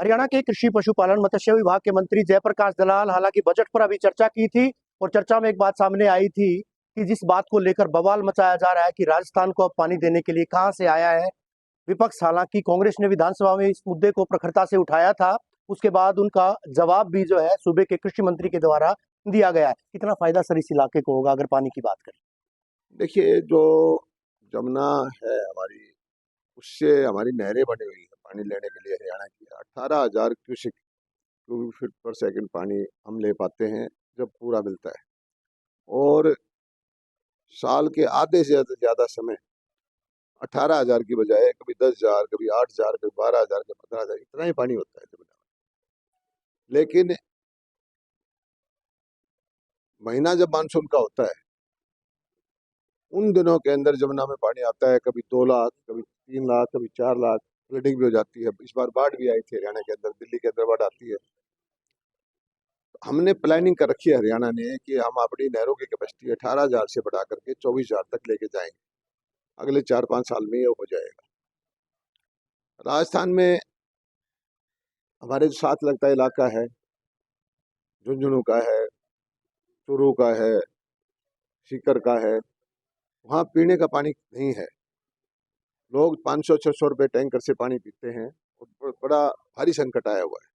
हरियाणा के कृषि पशुपालन मत्स्य विभाग के मंत्री जयप्रकाश दलाल हालांकि बजट पर अभी चर्चा की थी और चर्चा में एक बात सामने आई थी कि जिस बात को लेकर बवाल मचाया जा रहा है कि राजस्थान को अब पानी देने के लिए कहां से आया है। विपक्ष हालांकि कांग्रेस ने विधानसभा में इस मुद्दे को प्रखरता से उठाया था। उसके बाद उनका जवाब भी जो है सूबे के कृषि मंत्री के द्वारा दिया गया है। कितना फायदा सर इस इलाके को होगा अगर पानी की बात करें? देखिए, जो जमुना है हमारी, उससे हमारी नहरें बनी हुई है पानी लेने के लिए। हरियाणा की 18,000 क्यूबिक फीट पर सेकंड पानी हम ले पाते हैं जब पूरा मिलता है। और साल के आधे से ज्यादा समय 18,000 की बजाय कभी 10,000, कभी 8,000, कभी 12,000, कभी 15,000, इतना ही पानी होता है जमुना में। लेकिन महीना जब मानसून का होता है, उन दिनों के अंदर जमुना में पानी आता है कभी 2 लाख, कभी 3 लाख, कभी 4 लाख। फ्लडिंग भी हो जाती है। इस बार बाढ़ भी आई थी हरियाणा के अंदर, दिल्ली के अंदर बाढ़ आती है। हमने प्लानिंग कर रखी है हरियाणा ने कि हम अपनी नहरों की कैपेसिटी 18,000 से बढ़ा करके 24,000 तक लेके जाएंगे। अगले 4-5 साल में ये हो जाएगा। राजस्थान में हमारे जो साथ लगता इलाका है, झुंझुनू का है, चूरू का है, सीकर का है, वहाँ पीने का पानी नहीं है। लोग 500-600 रुपये टैंकर से पानी पीते हैं और बड़ा भारी संकट आया हुआ है।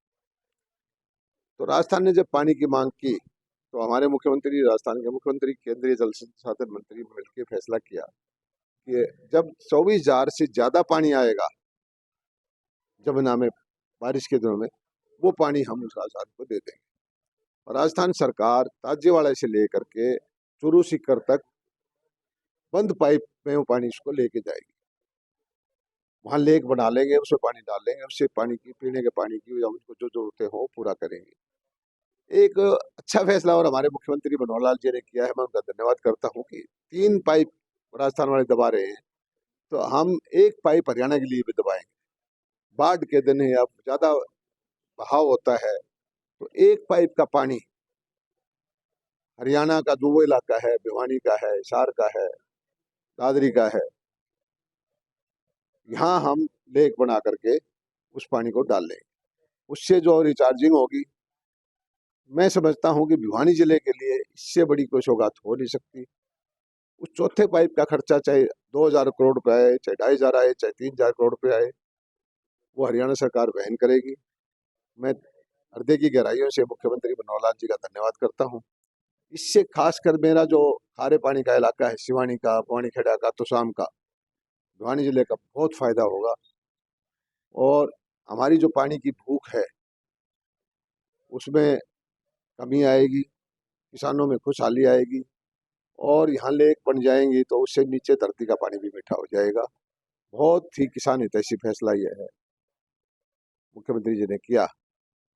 तो राजस्थान ने जब पानी की मांग की तो हमारे मुख्यमंत्री, राजस्थान के मुख्यमंत्री, केंद्रीय जल संसाधन मंत्री मिलकर फैसला किया कि जब 24,000 से ज्यादा पानी आएगा जमुना में बारिश के दिनों में, वो पानी हम उस राजस्थान को दे देंगे। और राजस्थान सरकार ताजेवाड़ा से लेकर के चूरू सीकर तक बंद पाइप में वो पानी इसको लेके जाएगी। वहां लेक बना लेंगे, उसमें पानी डाल लेंगे, उससे पानी की, पीने के पानी की या उनको जो जरूरतें हो पूरा करेंगे। एक अच्छा फैसला और हमारे मुख्यमंत्री मनोहर लाल जी ने किया है, मैं उनका धन्यवाद करता हूँ कि 3 पाइप राजस्थान वाले दबा रहे हैं, तो हम एक पाइप हरियाणा के लिए भी दबाएंगे। बाढ़ के दिन है, अब ज्यादा बहाव होता है, तो एक पाइप का पानी हरियाणा का जो वो इलाका है, भिवानी का है, हिसार का है, दादरी का है, यहाँ हम लेक बना करके उस पानी को डाल लेंगे। उससे जो रिचार्जिंग होगी, मैं समझता हूँ कि भिवानी जिले के लिए इससे बड़ी कोई सौगात हो नहीं सकती। उस चौथे पाइप का खर्चा चाहे 2,000 करोड़ रुपए आए, चाहे 2,500 आए, चाहे 3,000 करोड़ रुपए आए, वो हरियाणा सरकार वहन करेगी। मैं हृदय की गहराइयों से मुख्यमंत्री मनोहर लाल जी का धन्यवाद करता हूँ। इससे खासकर मेरा जो खारे पानी का इलाका है, सिवानी का, पवानीखेड़ा का, तोशाम का, भिवानी जिले का बहुत फायदा होगा। और हमारी जो पानी की भूख है उसमें कमी आएगी, किसानों में खुशहाली आएगी। और यहाँ लेक बन जाएंगी तो उससे नीचे धरती का पानी भी मीठा हो जाएगा। बहुत ही किसान हितैषी फैसला यह है, मुख्यमंत्री जी ने किया।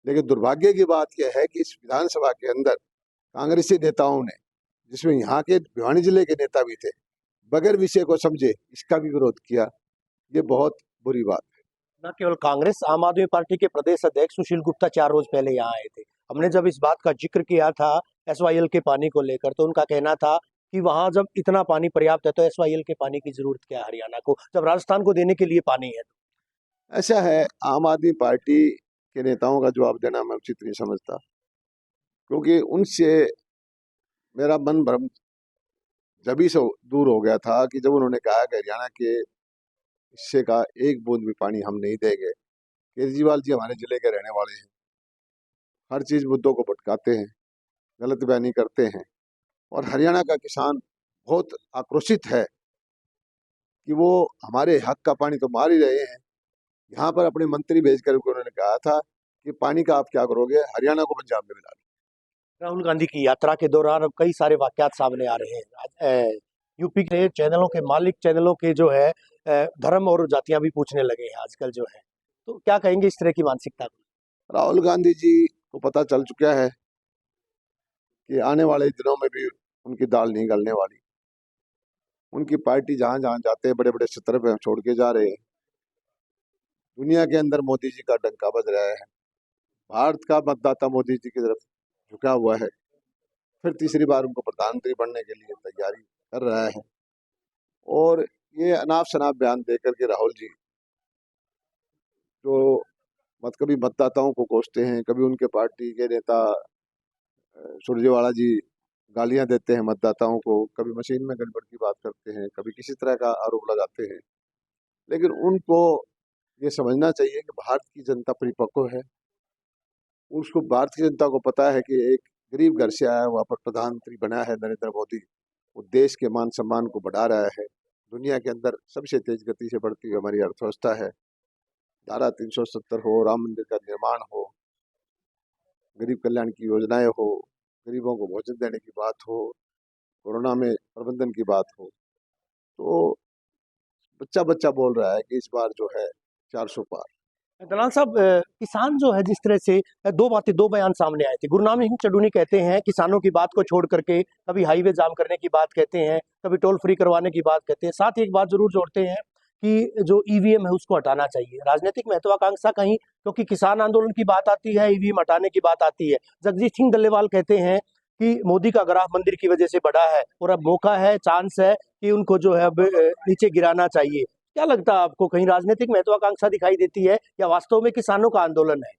लेकिन दुर्भाग्य की बात यह है कि इस विधानसभा के अंदर कांग्रेसी नेताओं ने, जिसमें यहाँ के भिवानी जिले के नेता भी थे, बगैर विषय को समझे इसका भी विरोध किया। ये बहुत बुरी बात है। न केवल कांग्रेस, आम आदमी पार्टी के प्रदेश अध्यक्ष सुशील गुप्ता 4 रोज पहले यहाँ आए थे। हमने जब इस बात का जिक्र किया था एसवाईएल के पानी को लेकर, तो उनका कहना था कि वहां जब इतना पानी पर्याप्त है तो एसवाईएल के पानी की जरूरत क्या है हरियाणा को, जब राजस्थान को देने के लिए पानी है। ऐसा है, आम आदमी पार्टी के नेताओं का जवाब देना मैं उचित नहीं समझता, क्योंकि उनसे मेरा मन भ्रम जब से दूर हो गया था कि जब उन्होंने कहा कि हरियाणा के हिस्से का एक बूंद भी पानी हम नहीं देंगे। केजरीवाल जी हमारे जिले के रहने वाले हैं, हर चीज मुद्दों को भटकाते हैं, गलत बयानी करते हैं। और हरियाणा का किसान बहुत आक्रोशित है कि वो हमारे हक का पानी तो मार ही रहे हैं। यहाँ पर अपने मंत्री भेज कर उन्होंने कहा था कि पानी का आप क्या करोगे, हरियाणा को पंजाब में मिला लो। राहुल गांधी की यात्रा के दौरान अब कई सारे वाकयात सामने आ रहे हैं। यूपी के चैनलों के मालिक, चैनलों के जो है धर्म और जातियां भी पूछने लगे हैं आजकल जो है। तो क्या कहेंगे इस तरह की मानसिकता को? राहुल गांधी जी को पता चल चुका है कि आने वाले दिनों में भी उनकी दाल नहीं गलने वाली। उनकी पार्टी जहां जहां जाते हैं बड़े बड़े सत्र पे छोड़ के जा रहे हैं। दुनिया के अंदर मोदी जी का डंका बज रहा है। भारत का मतदाता मोदी जी की तरफ झुका हुआ है। फिर तीसरी बार उनको प्रधानमंत्री बनने के लिए तैयारी कर रहा है। और ये अनाप शनाप बयान देकर के राहुल जी जो मत कभी मतदाताओं को कोसते हैं, कभी उनके पार्टी के नेता सुरजेवाला जी गालियां देते हैं मतदाताओं को, कभी मशीन में गड़बड़ की बात करते हैं, कभी किसी तरह का आरोप लगाते हैं। लेकिन उनको ये समझना चाहिए कि भारत की जनता परिपक्व है। उसको भारतीय जनता को पता है कि एक गरीब घर से आया हुआ पर प्रधानमंत्री बना है नरेंद्र मोदी, वो देश के मान सम्मान को बढ़ा रहा है। दुनिया के अंदर सबसे तेज गति से बढ़ती हुई हमारी अर्थव्यवस्था है। धारा 370 हो, राम मंदिर का निर्माण हो, गरीब कल्याण की योजनाएं हो, गरीबों को भोजन देने की बात हो, कोरोना में प्रबंधन की बात हो, तो बच्चा बच्चा बोल रहा है कि इस बार जो है 400 पार। दलाल साहब, किसान जो है जिस तरह से दो बयान सामने आए थे। गुरनाम सिंह चडूनी कहते हैं किसानों की बात को छोड़ करके कभी हाईवे जाम करने की बात कहते हैं, कभी टोल फ्री करवाने की बात कहते हैं, साथ ही एक बात जरूर जोड़ते हैं कि जो ईवीएम है उसको हटाना चाहिए। राजनीतिक महत्वाकांक्षा कहीं, क्योंकि किसान आंदोलन की बात आती है, ईवीएम हटाने की बात आती है। जगजीत सिंह डल्लेवाल कहते हैं कि मोदी का ग्राफ मंदिर की वजह से बढ़ा है और अब मौका है, चांस है कि उनको जो है अब नीचे गिराना चाहिए। क्या लगता है आपको, कहीं राजनीतिक महत्वाकांक्षा दिखाई देती है या वास्तव में किसानों का आंदोलन है?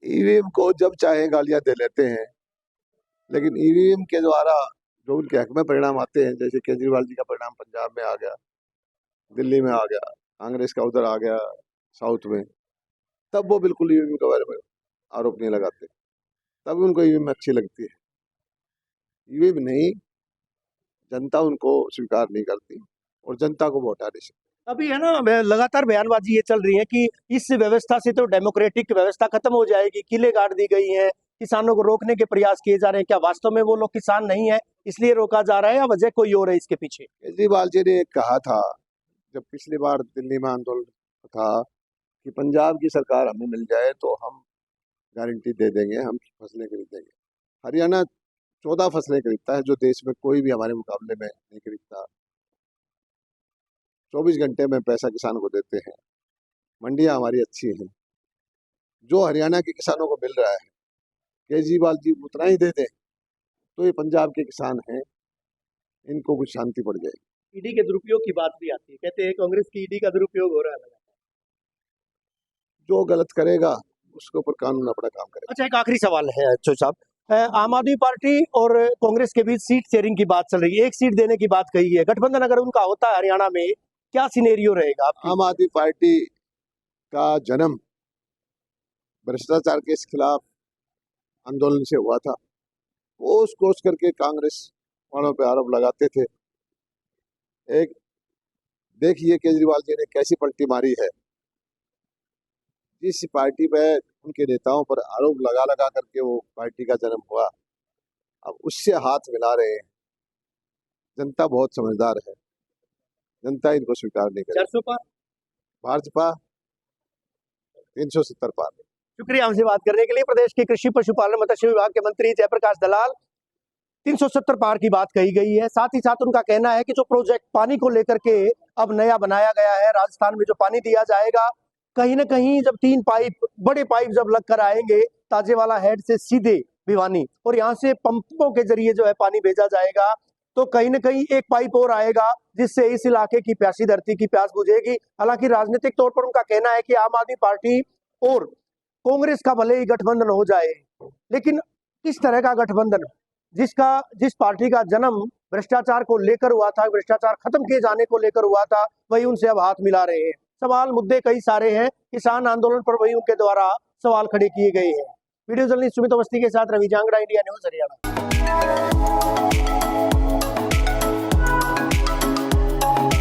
ईवीएम को जब चाहे गालियां दे लेते हैं, लेकिन ईवीएम के द्वारा जो उनके हक में परिणाम आते हैं, जैसे केजरीवाल जी का परिणाम पंजाब में आ गया, दिल्ली में आ गया, कांग्रेस का उधर आ गया साउथ में, तब वो बिल्कुल ईवीएम के बारे में आरोप नहीं लगाते, तब उनको ईवीएम अच्छी लगती है। ईवीएम नहीं, जनता उनको स्वीकार नहीं करती और जनता को वोट नहीं सकती। अभी है ना, लगातार बयानबाजी ये चल रही है कि इस व्यवस्था से तो डेमोक्रेटिक व्यवस्था खत्म हो जाएगी, किले गाड़ दी गई हैं, किसानों को रोकने के प्रयास किए जा रहे हैं। क्या वास्तव में वो लोग किसान नहीं है इसलिए रोका जा रहा है या वजह कोई और है इसके पीछे? केजरीवाल जी ने कहा था जब पिछली बार दिल्ली में आंदोलन था कि पंजाब की सरकार हमें मिल जाए तो हम गारंटी दे देंगे, हम फसलें खरीद देंगे। हरियाणा 14 फसलें खरीदता है जो देश में कोई भी हमारे मुकाबले में नहीं खरीदता। 24 घंटे में पैसा किसान को देते हैं, मंडियां हमारी अच्छी हैं। जो हरियाणा के किसानों को मिल रहा है, केजरीवाल जी उतना ही दे दें तो ये पंजाब के किसान हैं, इनको कुछ शांति पड़ जाएगी। ईडी के दुरुपयोग की बात भी आती है, कहते हैं कांग्रेस की ईडी का दुरुपयोग हो रहा है। जो गलत करेगा उसके ऊपर कानून अपना काम करेगा। अच्छा, एक आखिरी सवाल है अच्छो साहब, आम आदमी पार्टी और कांग्रेस के बीच सीट शेयरिंग की बात चल रही है, एक सीट देने की बात कही है। गठबंधन अगर उनका होता है हरियाणा में, क्या सिनेरियो रहेगा आपकी? आम आदमी पार्टी का जन्म भ्रष्टाचार के खिलाफ आंदोलन से हुआ था। वो उस कोस करके कांग्रेस वालों पे आरोप लगाते थे। एक देखिए केजरीवाल जी ने कैसी पलटी मारी है। जिस पार्टी पे उनके नेताओं पर आरोप लगा लगा करके वो पार्टी का जन्म हुआ, अब उससे हाथ मिला रहे हैं। जनता बहुत समझदार है, जनता इनको स्वीकार नहीं करेगी। 400 पार? भाजपा 370 पार। शुक्रिया हमसे बात करने के लिए। प्रदेश के कृषि पशुपालन मत्स्य विभाग के मंत्री जयप्रकाश दलाल, 370 पार की बात कही गई है। साथ ही साथ उनका कहना है कि जो प्रोजेक्ट पानी को लेकर के अब नया बनाया गया है, राजस्थान में जो पानी दिया जाएगा, कहीं ना कहीं जब 3 पाइप, बड़े पाइप जब लग कर आएंगे ताजेवाला हेड से सीधे भिवानी, और यहाँ से पंपों के जरिए जो है पानी भेजा जाएगा, तो कहीं ना कहीं एक पाइप और आएगा जिससे इस इलाके की प्यासी धरती की प्यास बुझेगी। हालांकि राजनीतिक तौर पर उनका कहना है कि आम आदमी पार्टी और कांग्रेस का भले ही गठबंधन हो जाए, लेकिन किस तरह का गठबंधन, जिस पार्टी का जन्म भ्रष्टाचार को लेकर हुआ था, भ्रष्टाचार खत्म किए जाने को लेकर हुआ था, वही उनसे अब हाथ मिला रहे हैं। सवाल मुद्दे कई सारे हैं, किसान आंदोलन पर वही उनके द्वारा सवाल खड़े किए गए हैं। वीडियो जर्नलिस्ट सुमित अवस्थी के साथ रवि जांगड़ा, इंडिया न्यूज हरियाणा।